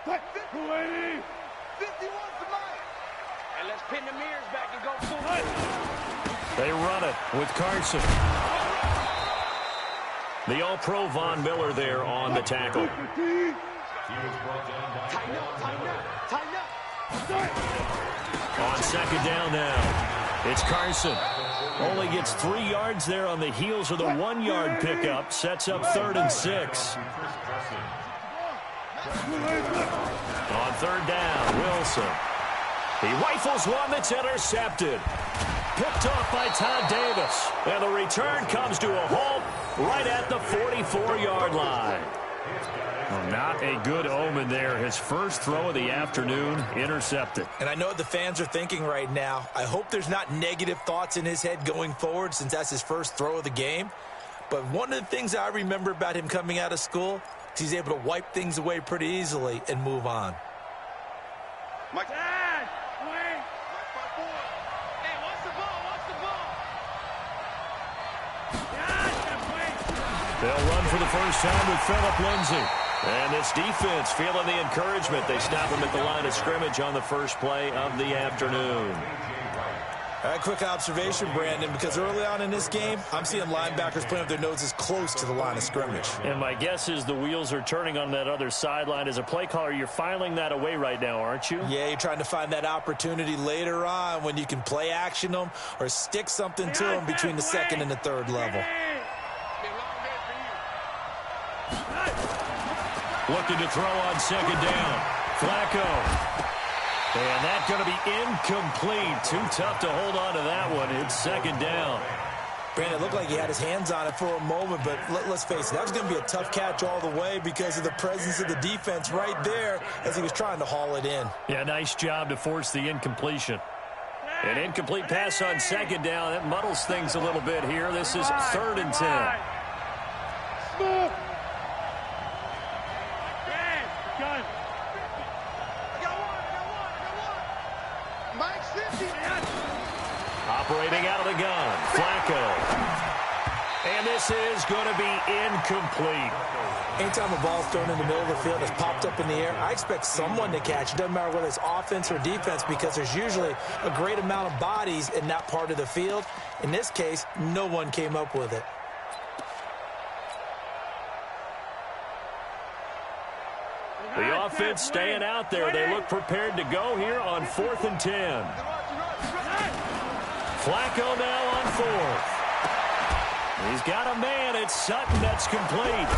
280. 51 for Mike. And let's pin the mirrors back and go full. They run it with Carson. The All-Pro Von Miller there on the tackle. Tighten up, tighten up, tighten up. On second down now, it's Carson. Only gets 3 yards there on the heels of the 1-yard pickup. Sets up 3rd and 6. On third down, Wilson. He rifles one that's intercepted. Picked off by Todd Davis. And the return comes to a halt right at the 44-yard line. Well, not a good omen there. His first throw of the afternoon intercepted. And I know what the fans are thinking right now. I hope there's not negative thoughts in his head going forward since that's his first throw of the game. But one of the things I remember about him coming out of school is he's able to wipe things away pretty easily and move on. Mike. Dad, wait. Hey, what's the ball? What's the ball? They'll run for the first time with Phillip Lindsay. And this defense feeling the encouragement. They stop him at the line of scrimmage on the first play of the afternoon. All right, quick observation, Brandon, because early on in this game, I'm seeing linebackers putting up their noses close to the line of scrimmage. And my guess is the wheels are turning on that other sideline. As a play caller, you're filing that away right now, aren't you? Yeah, you're trying to find that opportunity later on when you can play action them or stick something to them between the second and the third level. Looking to throw on second down. Flacco. And that's going to be incomplete. Too tough to hold on to that one. It's second down. Brandon, it looked like he had his hands on it for a moment, but let's face it, that was going to be a tough catch all the way because of the presence of the defense right there as he was trying to haul it in. Yeah, nice job to force the incompletion. An incomplete pass on second down. That muddles things a little bit here. This is 3rd and 10. Operating out of the gun, Flacco. And this is going to be incomplete. Anytime a ball's thrown in the middle of the field, it's popped up in the air, I expect someone to catch. It doesn't matter whether it's offense or defense because there's usually a great amount of bodies in that part of the field. In this case, no one came up with it. The offense staying out there. They look prepared to go here on 4th and 10. Flacco now on 4th. He's got a man. It's Sutton that's complete.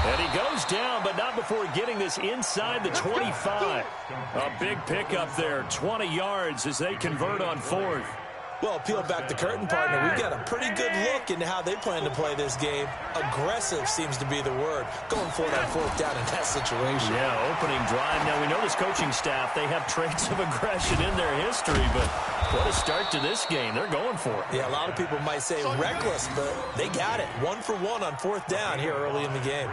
And he goes down, but not before getting this inside the 25. A big pickup there, 20 yards as they convert on 4th. Well, peel back the curtain, partner. We've got a pretty good look into how they plan to play this game. Aggressive seems to be the word. Going for it on 4th down in that situation. Yeah, opening drive. Now, we know this coaching staff, they have traits of aggression in their history, but what a start to this game. They're going for it. Yeah, a lot of people might say reckless, but they got it. 1 for 1 on 4th down here early in the game.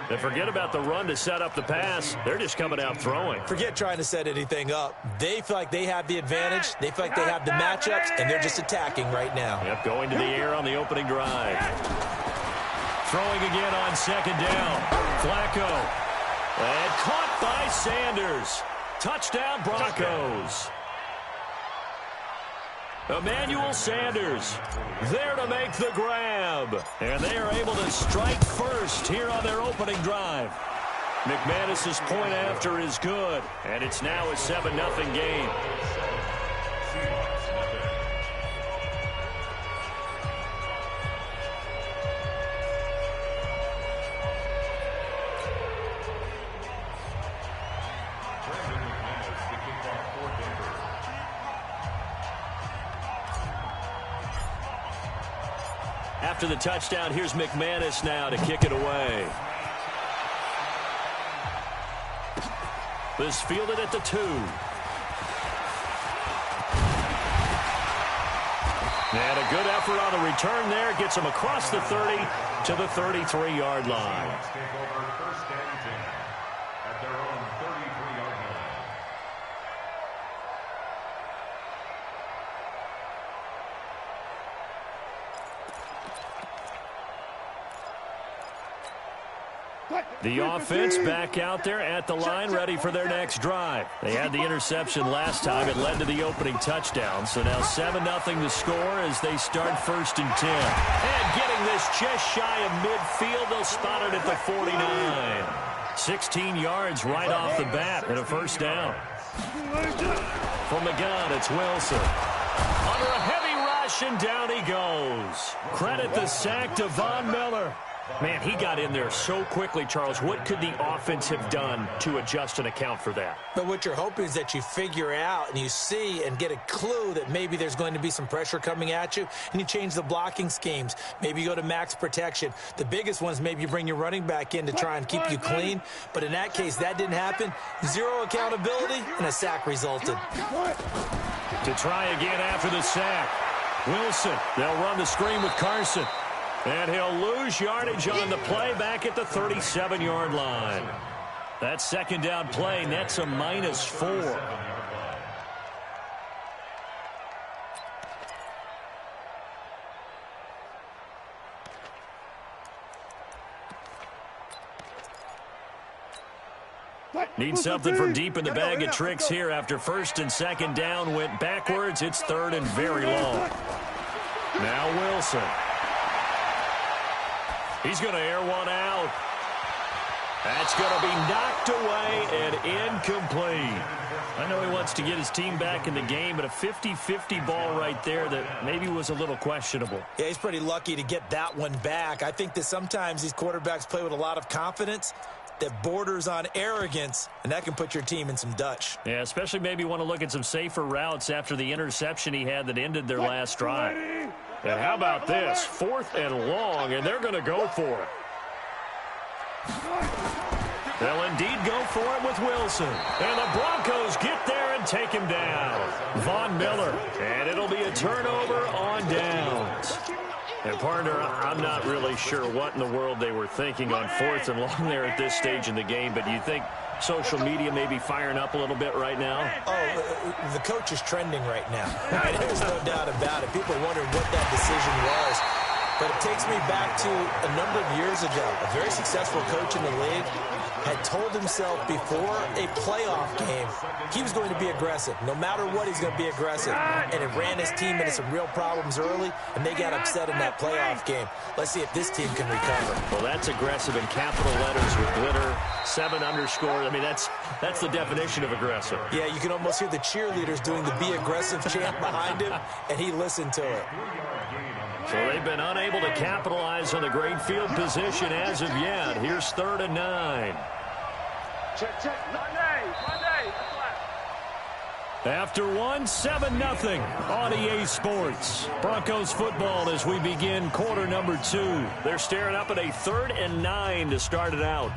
And forget about the run to set up the pass. They're just coming out throwing. Forget trying to set anything up. They feel like they have the advantage. They feel like they have the matchups, and they're just attacking right now. Yep, going to the air on the opening drive. Throwing again on second down. Flacco. And caught by Sanders. Touchdown, Broncos. Emmanuel Sanders there to make the grab. And they are able to strike first here on their opening drive. McManus's point after is good. And it's now a 7-0 game. After the touchdown, here's McManus now to kick it away. This fielded at the 2. And a good effort on the return there. Gets him across the 30 to the 33-yard line. The offense back out there at the line, ready for their next drive. They had the interception last time. It led to the opening touchdown. So now 7-0 the score as they start 1st and 10. And getting this just shy of midfield, they'll spot it at the 49. 16 yards right off the bat and a 1st down. From the gun, it's Wilson. Under a heavy rush, and down he goes. Credit the sack to Von Miller. Man, he got in there so quickly, Charles. What could the offense have done to adjust and account for that? But what you're hoping is that you figure out and you see and get a clue that maybe there's going to be some pressure coming at you, and you change the blocking schemes. Maybe you go to max protection. The biggest one is maybe you bring your running back in to try and keep you clean. But in that case, that didn't happen. 0 accountability, and a sack resulted. To try again after the sack. Wilson, they'll run the screen with Carson. And he'll lose yardage on the play back at the 37-yard line. That 2nd down play nets a -4. Need something from deep in the bag of tricks here after 1st and 2nd down went backwards. It's 3rd and very long. Now Wilson. He's going to air one out. That's going to be knocked away and incomplete. I know he wants to get his team back in the game, but a 50-50 ball right there that maybe was a little questionable. Yeah, he's pretty lucky to get that one back. I think that sometimes these quarterbacks play with a lot of confidence that borders on arrogance, and that can put your team in some Dutch. Yeah, especially maybe want to look at some safer routes after the interception he had that ended their last drive. And how about this? 4th and long, and they're going to go for it. They'll indeed go for it with Wilson. And the Broncos get there and take him down. Von Miller, and it'll be a turnover on downs. And, partner, I'm not really sure what in the world they were thinking on 4th and long there at this stage in the game, but do you think social media may be firing up a little bit right now? Oh, the coach is trending right now. There's no doubt about it. People are wondering what that decision was. But it takes me back to a number of years ago. A very successful coach in the league had told himself before a playoff game he was going to be aggressive. No matter what, he's going to be aggressive. And it ran his team into some real problems early, and they got upset in that playoff game. Let's see if this team can recover. Well, that's aggressive in capital letters with glitter, 7 underscore. I mean, that's the definition of aggressive. Yeah, you can almost hear the cheerleaders doing the be aggressive chant behind him, and he listened to it. So they've been unable to capitalize on the great field position as of yet. Here's 3rd and 9. Check. Monday. After 7-0 on EA Sports. Broncos football as we begin quarter number 2. They're staring up at a 3rd and 9 to start it out.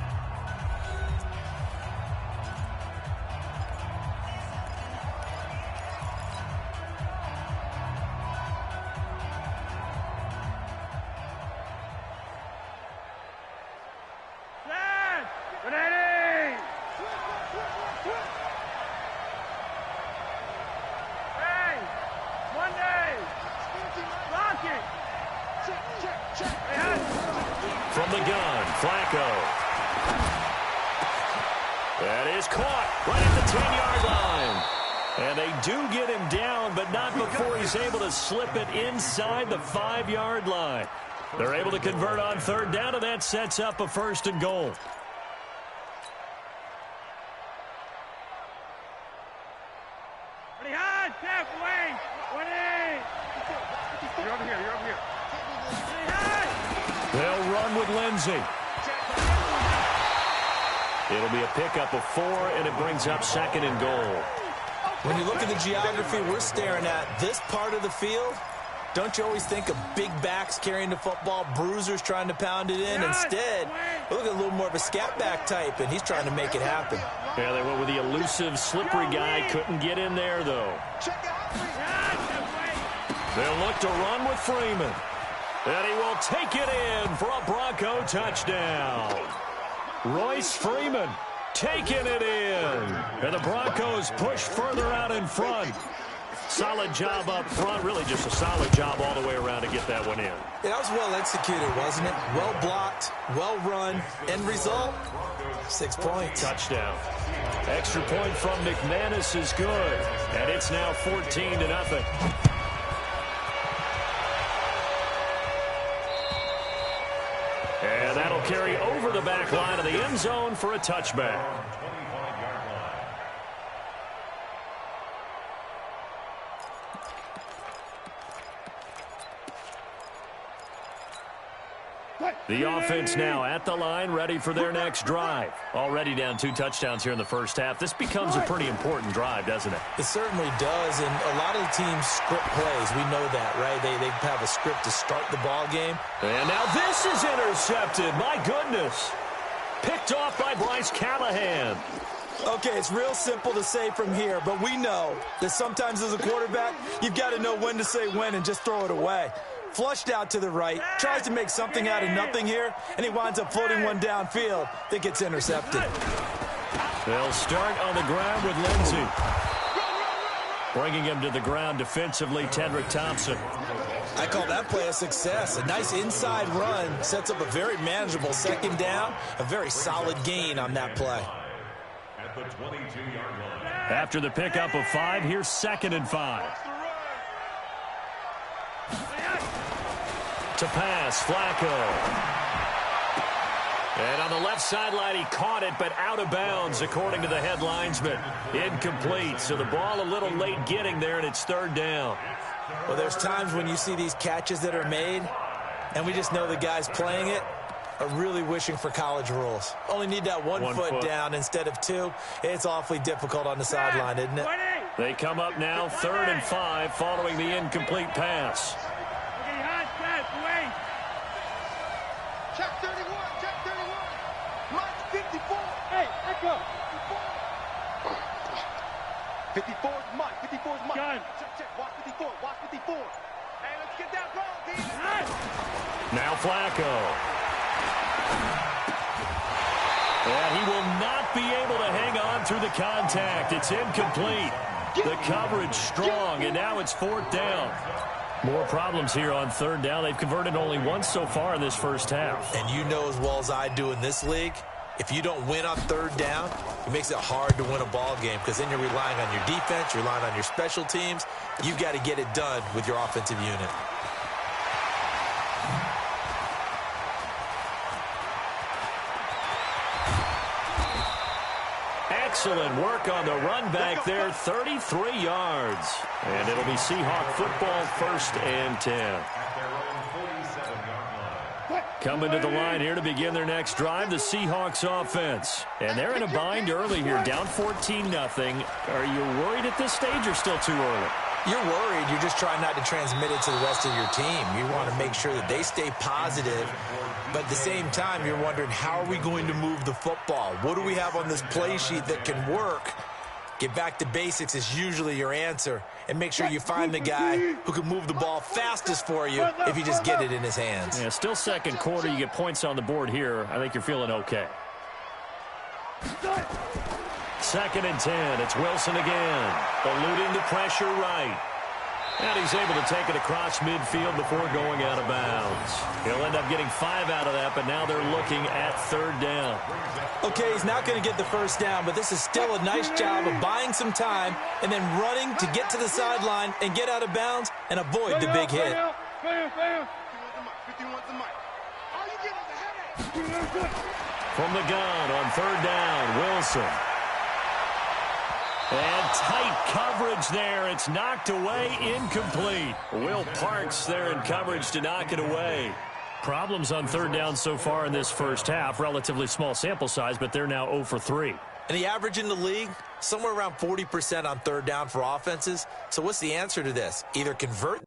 From the gun, Flacco. That is caught right at the 10-yard line. And they do get him down, but not before he's able to slip it inside the 5-yard line. They're able to convert on 3rd down, and that sets up a 1st and goal. They'll run with Lindsey. It'll be a pickup of 4, and it brings up 2nd and goal. When you look at the geography we're staring at, this part of the field, don't you always think of big backs carrying the football, bruisers trying to pound it in? Instead, look at a little more of a scat back type, and he's trying to make it happen. Yeah, they went with the elusive, slippery guy. Couldn't get in there, though. They'll look to run with Freeman. And he will take it in for a Bronco touchdown. Royce Freeman taking it in. And the Broncos push further out in front. solid job up front. Really just a solid job all the way around to get that one in. Yeah, that was well executed, wasn't it? Well blocked, well run. End result, 6 points. Touchdown. Extra point from McManus is good. And it's now 14-0. And that'll carry over the back line of the end zone for a touchback. The offense now at the line, ready for their next drive. Already down 2 touchdowns here in the first half. This becomes a pretty important drive, doesn't it? It certainly does, and a lot of the teams script plays. We know that, right? They have a script to start the ball game. And now this is intercepted. My goodness. Picked off by Bryce Callahan. Okay, it's real simple to say from here, but we know that sometimes as a quarterback, you've got to know when to say when and just throw it away. Flushed out to the right, tries to make something out of nothing here, and he winds up floating one downfield that gets intercepted. They'll start on the ground with Lindsey. Bringing him to the ground defensively, Tedrick Thompson. I call that play a success. A nice inside run sets up a very manageable second down, a very solid gain on that play. At the 22-yard line. After the pickup of 5, here's 2nd and 5. To pass, Flacco. And on the left sideline, he caught it, but out of bounds, according to the head linesman. Incomplete, so the ball a little late getting there, and it's 3rd down. Well, there's times when you see these catches that are made, and we just know the guys playing it are really wishing for college rules. Only need that one foot down instead of 2. It's awfully difficult on the sideline, isn't it? They come up now 3rd and 5 following the incomplete pass. Check 31, check 31. Mike 54. Hey, echo. 54 is Mike, 54 is Mike. Check, watch 54, watch 54. Hey, let's get that ball, D. Now Flacco. And he will not be able to hang on through the contact. It's incomplete. The coverage strong, and now it's 4th down. More problems here on 3rd down. They've converted only once so far in this first half. And you know as well as I do in this league, if you don't win on 3rd down, it makes it hard to win a ball game because then you're relying on your defense, you're relying on your special teams. You've got to get it done with your offensive unit. Excellent work on the run back there, 33 yards. And it'll be Seahawk football, 1st and 10. Coming to the line here to begin their next drive, the Seahawks offense. And they're in a bind early here, down 14-0. Are you worried at this stage or still too early? You're worried. You're just trying not to transmit it to the rest of your team. You want to make sure that they stay positive. But at the same time, you're wondering, how are we going to move the football? What do we have on this play sheet that can work? Get back to basics is usually your answer. And make sure you find the guy who can move the ball fastest for you if you just get it in his hands. Yeah, still 2nd quarter. You get points on the board here. I think you're feeling okay. 2nd and 10. It's Wilson again. Eluding the pressure right. And he's able to take it across midfield before going out of bounds. He'll end up getting 5 out of that, but now they're looking at 3rd down. Okay, he's not going to get the 1st down, but this is still a nice job of buying some time and then running to get to the sideline and get out of bounds and avoid the big hit. From the gun on 3rd down, Wilson. And tight coverage there. It's knocked away, incomplete. Will Parks there in coverage to knock it away. Problems on 3rd down so far in this first half. Relatively small sample size, but they're now 0 for 3. And the average in the league, somewhere around 40% on 3rd down for offenses. So what's the answer to this? Either convert